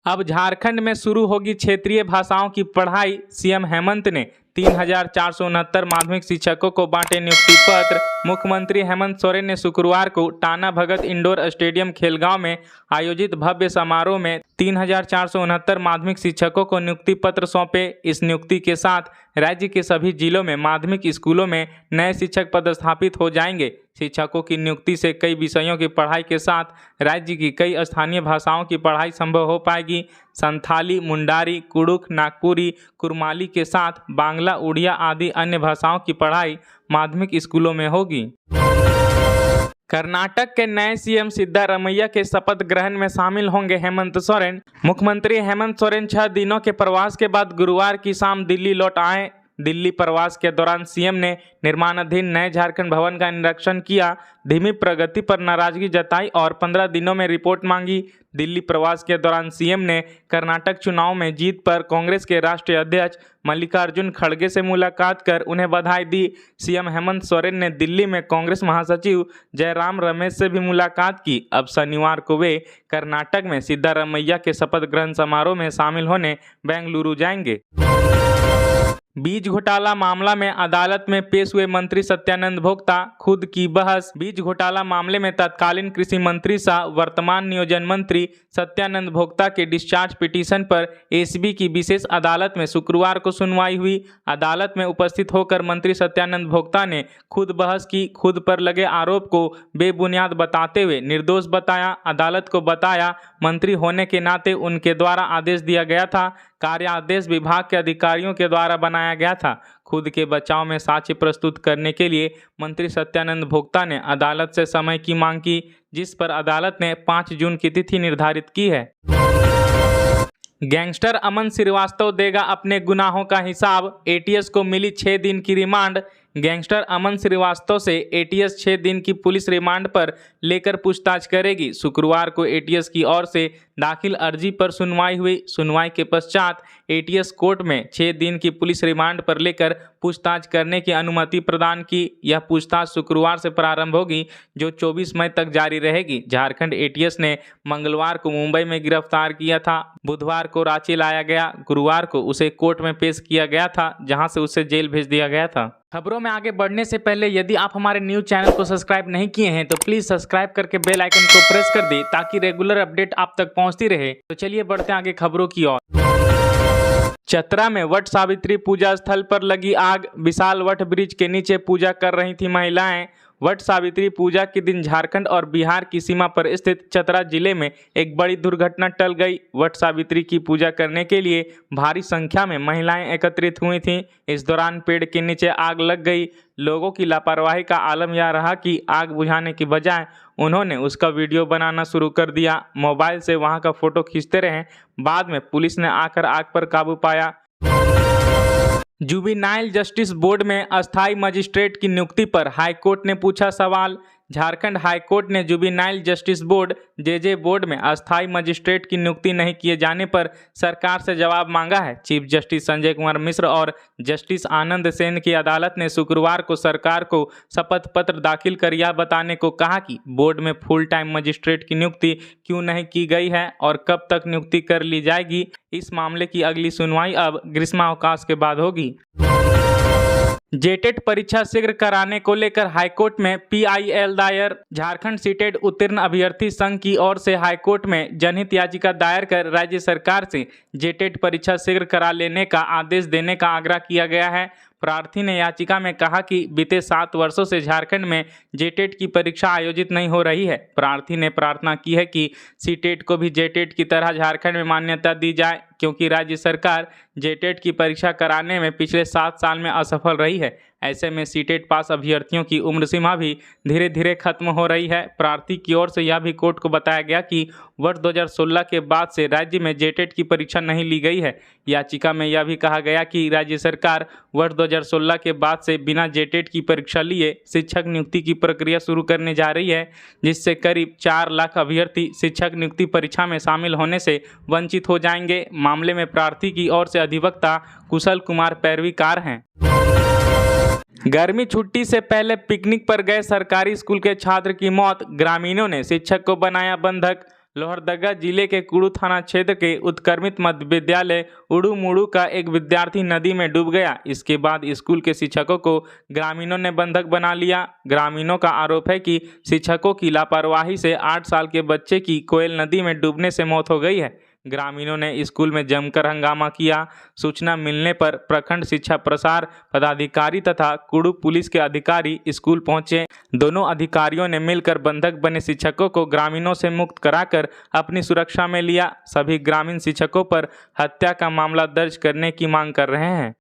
अब झारखंड में शुरू होगी क्षेत्रीय भाषाओं की पढ़ाई। सीएम हेमंत ने 3,469 माध्यमिक शिक्षकों को बांटे नियुक्ति पत्र। मुख्यमंत्री हेमंत सोरेन ने शुक्रवार को टाना भगत इंडोर स्टेडियम खेलगांव में आयोजित भव्य समारोह में 3,469 माध्यमिक शिक्षकों को नियुक्ति पत्र सौंपे। इस नियुक्ति के साथ राज्य के सभी जिलों में माध्यमिक स्कूलों में नए शिक्षक पदस्थापित हो जाएंगे। शिक्षकों की नियुक्ति से कई विषयों की पढ़ाई के साथ राज्य की कई स्थानीय भाषाओं की पढ़ाई संभव हो पाएगी। संथाली, मुंडारी, कुड़ुख, नागपुरी, कुरमाली के साथ बांग्ला, उड़िया आदि अन्य भाषाओं की पढ़ाई माध्यमिक स्कूलों में होगी। कर्नाटक के नए सीएम सिद्धारमैया के शपथ ग्रहण में शामिल होंगे हेमंत सोरेन। मुख्यमंत्री हेमंत सोरेन 6 दिनों के प्रवास के बाद गुरुवार की शाम दिल्ली लौट आए। दिल्ली प्रवास के दौरान सीएम ने निर्माणाधीन नए झारखंड भवन का निरीक्षण किया, धीमी प्रगति पर नाराजगी जताई और 15 दिनों में रिपोर्ट मांगी। दिल्ली प्रवास के दौरान सीएम ने कर्नाटक चुनाव में जीत पर कांग्रेस के राष्ट्रीय अध्यक्ष मल्लिकार्जुन खड़गे से मुलाकात कर उन्हें बधाई दी। सीएम हेमंत सोरेन ने दिल्ली में कांग्रेस महासचिव जयराम रमेश से भी मुलाकात की। अब शनिवार को वे कर्नाटक में सिद्धारमैया के शपथ ग्रहण समारोह में शामिल होने बेंगलुरु जाएंगे। बीज घोटाला मामला में अदालत में पेश हुए मंत्री सत्यानंद भोक्ता, खुद की बहस। बीज घोटाला मामले में तत्कालीन कृषि मंत्री सह वर्तमान नियोजन मंत्री सत्यानंद भोक्ता के डिस्चार्ज पिटीशन पर एसीबी की विशेष अदालत में शुक्रवार को सुनवाई हुई। अदालत में उपस्थित होकर मंत्री सत्यानंद भोक्ता ने खुद बहस की, खुद पर लगे आरोप को बेबुनियाद बताते हुए निर्दोष बताया। अदालत को बताया, मंत्री होने के नाते उनके द्वारा आदेश दिया गया था। कार्यादेश विभाग के अधिकारियों के द्वारा बनाया गया था। खुद के बचाव में साक्ष्य प्रस्तुत करने के लिए मंत्री सत्यानंद भोक्ता ने अदालत से समय की मांग की, जिस पर अदालत ने 5 जून की तिथि निर्धारित की है। गैंगस्टर अमन श्रीवास्तव देगा अपने गुनाहों का हिसाब। एटीएस को मिली 6 दिन की रिमांड। गैंगस्टर अमन श्रीवास्तव से एटीएस 6 दिन की पुलिस रिमांड पर लेकर पूछताछ करेगी। शुक्रवार को एटीएस की ओर से दाखिल अर्जी पर सुनवाई हुई। सुनवाई के पश्चात एटीएस कोर्ट में 6 दिन की पुलिस रिमांड पर लेकर पूछताछ करने की अनुमति प्रदान की। यह पूछताछ शुक्रवार से प्रारंभ होगी, जो 24 मई तक जारी रहेगी। झारखंड एटीएस ने मंगलवार को मुंबई में गिरफ्तार किया था। बुधवार को रांची लाया गया। गुरुवार को उसे कोर्ट में पेश किया गया था, जहां से उसे जेल भेज दिया गया था। खबरों में आगे बढ़ने से पहले यदि आप हमारे न्यूज चैनल को सब्सक्राइब नहीं किए हैं तो प्लीज सब्सक्राइब करके बेल आइकन को प्रेस कर दें, ताकि रेगुलर अपडेट आप तक पहुंचती रहे। तो चलिए बढ़ते हैं आगे खबरों की ओर। चतरा में वट सावित्री पूजा स्थल पर लगी आग। विशाल वट ब्रिज के नीचे पूजा कर रही थी महिलाएं। वट सावित्री पूजा के दिन झारखंड और बिहार की सीमा पर स्थित चतरा जिले में एक बड़ी दुर्घटना टल गई। वट सावित्री की पूजा करने के लिए भारी संख्या में महिलाएं एकत्रित हुई थीं। इस दौरान पेड़ के नीचे आग लग गई। लोगों की लापरवाही का आलम यह रहा कि आग बुझाने की बजाय उन्होंने उसका वीडियो बनाना शुरू कर दिया। मोबाइल से वहां का फोटो खींचते रहे। बाद में पुलिस ने आकर आग पर काबू पाया। जुवेनाइल जस्टिस बोर्ड में अस्थायी मजिस्ट्रेट की नियुक्ति पर हाईकोर्ट ने पूछा सवाल। झारखंड हाईकोर्ट ने juvenile justice board JJ board में अस्थायी मजिस्ट्रेट की नियुक्ति नहीं किए जाने पर सरकार से जवाब मांगा है। चीफ जस्टिस संजय कुमार मिश्र और जस्टिस आनंद सेन की अदालत ने शुक्रवार को सरकार को शपथ पत्र दाखिल कर यह बताने को कहा कि बोर्ड में फुल टाइम मजिस्ट्रेट की नियुक्ति क्यों नहीं की गई है और कब तक नियुक्ति कर ली जाएगी। इस मामले की अगली सुनवाई अब ग्रीष्मावकाश के बाद होगी। जेटेट परीक्षा शीघ्र कराने को लेकर हाईकोर्ट में पीआईएल दायर। झारखंड सीटेट उत्तीर्ण अभ्यर्थी संघ की ओर से हाईकोर्ट में जनहित याचिका दायर कर राज्य सरकार से जेटेट परीक्षा शीघ्र करा लेने का आदेश देने का आग्रह किया गया है। प्रार्थी ने याचिका में कहा कि बीते 7 वर्षों से झारखंड में जेटेट की परीक्षा आयोजित नहीं हो रही है। प्रार्थी ने प्रार्थना की है कि सीटेट को भी जेटेट की तरह झारखंड में मान्यता दी जाए, क्योंकि राज्य सरकार जेटेट की परीक्षा कराने में पिछले 7 साल में असफल रही है। ऐसे में सीटेट पास अभ्यर्थियों की उम्र सीमा भी धीरे धीरे खत्म हो रही है। प्रार्थी की ओर से यह भी कोर्ट को बताया गया कि वर्ष 2016 के बाद से राज्य में जेटेट की परीक्षा नहीं ली गई है। याचिका में यह भी कहा गया कि राज्य सरकार वर्ष 2016 के बाद से बिना जेटेट की परीक्षा लिए शिक्षक नियुक्ति की प्रक्रिया शुरू करने जा रही है, जिससे करीब 4 लाख अभ्यर्थी शिक्षक नियुक्ति परीक्षा में शामिल होने से वंचित हो जाएंगे। मामले में प्रार्थी की ओर से अधिवक्ता कुशल कुमार पैरवीकार हैं। गर्मी छुट्टी से पहले पिकनिक पर गए सरकारी स्कूल के छात्र की मौत। ग्रामीणों ने शिक्षक को बनाया बंधक। लोहरदगा जिले के कुड़ू थाना क्षेत्र के उत्क्रमित मध्य विद्यालय उड़ूमुड़ू का एक विद्यार्थी नदी में डूब गया। इसके बाद स्कूल के शिक्षकों को ग्रामीणों ने बंधक बना लिया। ग्रामीणों का आरोप है कि शिक्षकों की लापरवाही से 8 साल के बच्चे की कोयल नदी में डूबने से मौत हो गई है। ग्रामीणों ने स्कूल में जमकर हंगामा किया। सूचना मिलने पर प्रखंड शिक्षा प्रसार पदाधिकारी तथा कुड़ू पुलिस के अधिकारी स्कूल पहुंचे। दोनों अधिकारियों ने मिलकर बंधक बने शिक्षकों को ग्रामीणों से मुक्त कराकर अपनी सुरक्षा में लिया। सभी ग्रामीण शिक्षकों पर हत्या का मामला दर्ज करने की मांग कर रहे हैं।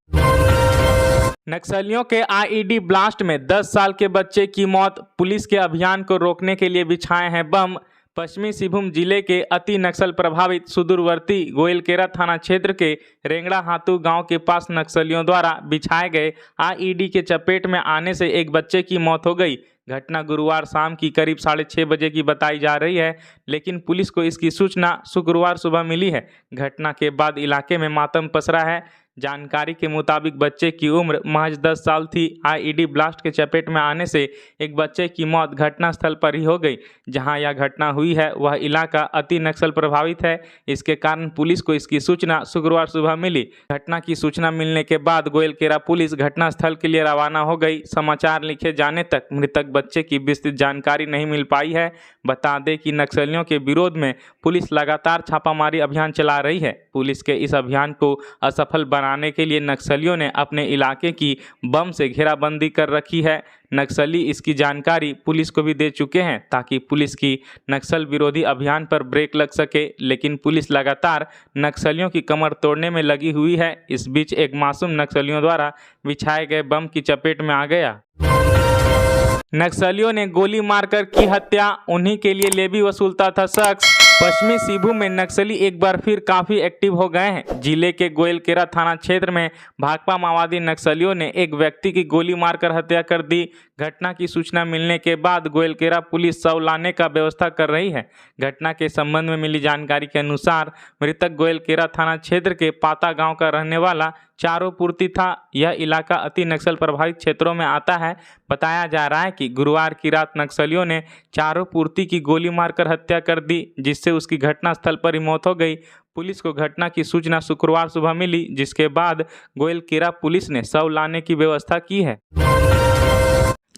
नक्सलियों के आईईडी ब्लास्ट में 10 साल के बच्चे की मौत। पुलिस के अभियान को रोकने के लिए बिछाए हैं बम। पश्चिमी सिंहभूम जिले के अति नक्सल प्रभावित सुदूरवर्ती गोयलकेरा थाना क्षेत्र के रेंगड़ा हाथू गांव के पास नक्सलियों द्वारा बिछाए गए आईईडी के चपेट में आने से एक बच्चे की मौत हो गई। घटना गुरुवार शाम की करीब 6:30 बजे की बताई जा रही है, लेकिन पुलिस को इसकी सूचना शुक्रवार सुबह मिली है। घटना के बाद इलाके में मातम पसरा है। जानकारी के मुताबिक बच्चे की उम्र महज 10 साल थी। आईईडी ब्लास्ट के चपेट में आने से एक बच्चे की मौत घटनास्थल पर ही हो गई। जहां यह घटना हुई है वह इलाका अति नक्सल प्रभावित है। इसके कारण पुलिस को इसकी सूचना शुक्रवार सुबह मिली। घटना की सूचना मिलने के बाद गोयलकेरा पुलिस घटनास्थल के लिए रवाना हो गई। समाचार लिखे जाने तक मृतक बच्चे की विस्तृत जानकारी नहीं मिल पाई है। बता दें कि नक्सलियों के विरोध में पुलिस लगातार छापामारी अभियान चला रही है। पुलिस के इस अभियान को असफल बनाने के लिए नक्सलियों ने अपने इलाके की बम से घेराबंदी कर रखी है। नक्सली इसकी जानकारी पुलिस को भी दे चुके हैं ताकि पुलिस की नक्सल विरोधी अभियान पर ब्रेक लग सके, लेकिन पुलिस लगातार नक्सलियों की कमर तोड़ने में लगी हुई है। इस बीच एक मासूम नक्सलियों द्वारा बिछाए गए बम की चपेट में आ गया। नक्सलियों ने गोली मारकर की हत्या, उन्हीं के लिए लेवी वसूलता था शख्स। पश्चिमी सिंहभूम में नक्सली एक बार फिर काफी एक्टिव हो गए हैं। जिले के गोयलकेरा थाना क्षेत्र में भाकपा माओवादी नक्सलियों ने एक व्यक्ति की गोली मारकर हत्या कर दी। घटना की सूचना मिलने के बाद गोयलकेरा पुलिस शव लाने का व्यवस्था कर रही है। घटना के संबंध में मिली जानकारी के अनुसार मृतक गोयलकेरा थाना क्षेत्र के पाता गांव का रहने वाला चारों पूर्ति था। यह इलाका अति नक्सल प्रभावित क्षेत्रों में आता है। बताया जा रहा है कि गुरुवार की रात नक्सलियों ने चारों पूर्ति की गोली मारकर हत्या कर दी, जिससे उसकी घटनास्थल पर ही मौत हो गई। पुलिस को घटना की सूचना शुक्रवार सुबह मिली, जिसके बाद गोयलकेरा पुलिस ने शव लाने की व्यवस्था की है।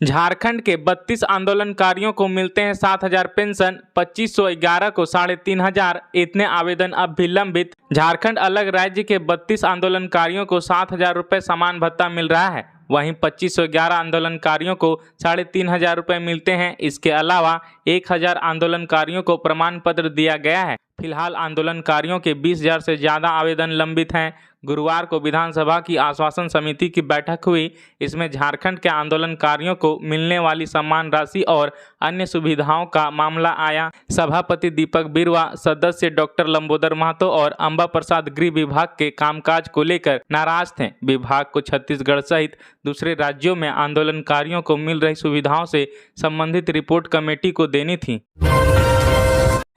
झारखंड के 32 आंदोलनकारियों को मिलते हैं 7,000 पेंशन, 2511 को 3,500। इतने आवेदन अब भी लंबित। झारखंड अलग राज्य के 32 आंदोलनकारियों को 7,000 रुपये समान भत्ता मिल रहा है। वहीं 2511 आंदोलनकारियों को 3,500 रुपये मिलते हैं। इसके अलावा 1,000 आंदोलनकारियों को प्रमाण पत्र दिया गया है। फिलहाल आंदोलनकारियों के 20,000 से ज़्यादा आवेदन लंबित हैं। गुरुवार को विधानसभा की आश्वासन समिति की बैठक हुई। इसमें झारखंड के आंदोलनकारियों को मिलने वाली सम्मान राशि और अन्य सुविधाओं का मामला आया। सभापति दीपक बिरुआ, सदस्य डॉक्टर लंबोदर महतो और अंबा प्रसाद गृह विभाग के कामकाज को लेकर नाराज थे। विभाग को छत्तीसगढ़ सहित दूसरे राज्यों में आंदोलनकारियों को मिल रही सुविधाओं से संबंधित रिपोर्ट कमेटी को देनी थी।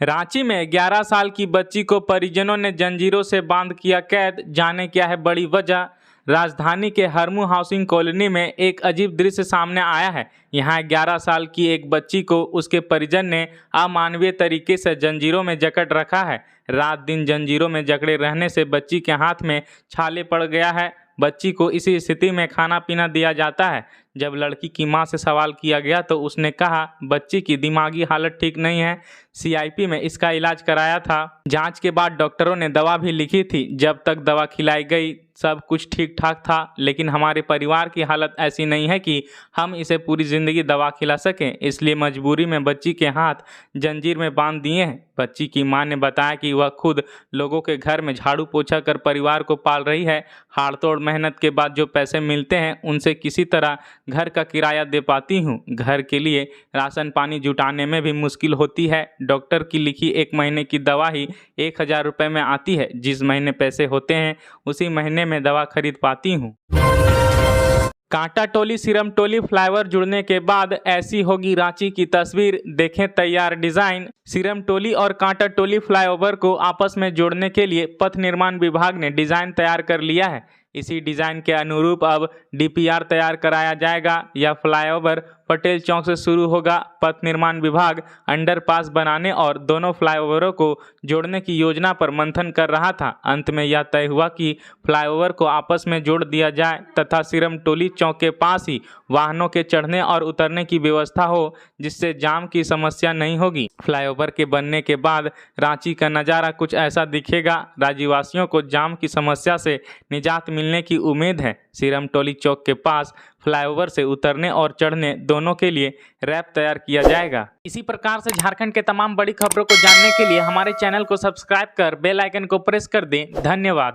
रांची में 11 साल की बच्ची को परिजनों ने जंजीरों से बांध किया कैद। जाने क्या है बड़ी वजह। राजधानी के हरमू हाउसिंग कॉलोनी में एक अजीब दृश्य सामने आया है। यहाँ 11 साल की एक बच्ची को उसके परिजन ने अमानवीय तरीके से जंजीरों में जकड़ रखा है। रात दिन जंजीरों में जकड़े रहने से बच्ची के हाथ में छाले पड़ गया है। बच्ची को इसी स्थिति में खाना पीना दिया जाता है। जब लड़की की मां से सवाल किया गया तो उसने कहा बच्ची की दिमागी हालत ठीक नहीं है। सीआईपी में इसका इलाज कराया था। जांच के बाद डॉक्टरों ने दवा भी लिखी थी। जब तक दवा खिलाई गई सब कुछ ठीक ठाक था, लेकिन हमारे परिवार की हालत ऐसी नहीं है कि हम इसे पूरी ज़िंदगी दवा खिला सकें, इसलिए मजबूरी में बच्ची के हाथ जंजीर में बांध दिए हैं। बच्ची की मां ने बताया कि वह खुद लोगों के घर में झाड़ू पोछा कर परिवार को पाल रही है। हाड़तोड़ मेहनत के बाद जो पैसे मिलते हैं उनसे किसी तरह घर का किराया दे पाती हूँ। घर के लिए राशन पानी जुटाने में भी मुश्किल होती है। डॉक्टर की लिखी 1 महीने की दवा ही 1,000 रुपये में आती है। जिस महीने पैसे होते हैं उसी महीने में दवा खरीद पाती हूँ। कांटा टोली सिरम टोली फ्लाईओवर जुड़ने के बाद ऐसी होगी रांची की तस्वीर। देखें तैयार डिजाइन। सिरम टोली और कांटा टोली फ्लाईओवर को आपस में जोड़ने के लिए पथ निर्माण विभाग ने डिजाइन तैयार कर लिया है। इसी डिजाइन के अनुरूप अब डीपीआर तैयार कराया जाएगा। यह फ्लाईओवर पटेल चौक से शुरू होगा। पथ निर्माण विभाग अंडरपास बनाने और दोनों फ्लाईओवरों को जोड़ने की योजना पर मंथन कर रहा था। अंत में यह तय हुआ कि फ्लाईओवर को आपस में जोड़ दिया जाए तथा सिरमटोली चौक के पास ही वाहनों के चढ़ने और उतरने की व्यवस्था हो, जिससे जाम की समस्या नहीं होगी। फ्लाईओवर के बनने के बाद रांची का नज़ारा कुछ ऐसा दिखेगा। राज्यवासियों को जाम की समस्या से निजात मिलने की उम्मीद है। सिरमटोली चौक के पास फ्लाईओवर से उतरने और चढ़ने दोनों के लिए रैंप तैयार किया जाएगा। इसी प्रकार से झारखंड के तमाम बड़ी खबरों को जानने के लिए हमारे चैनल को सब्सक्राइब कर बेल आइकन को प्रेस कर दें। धन्यवाद।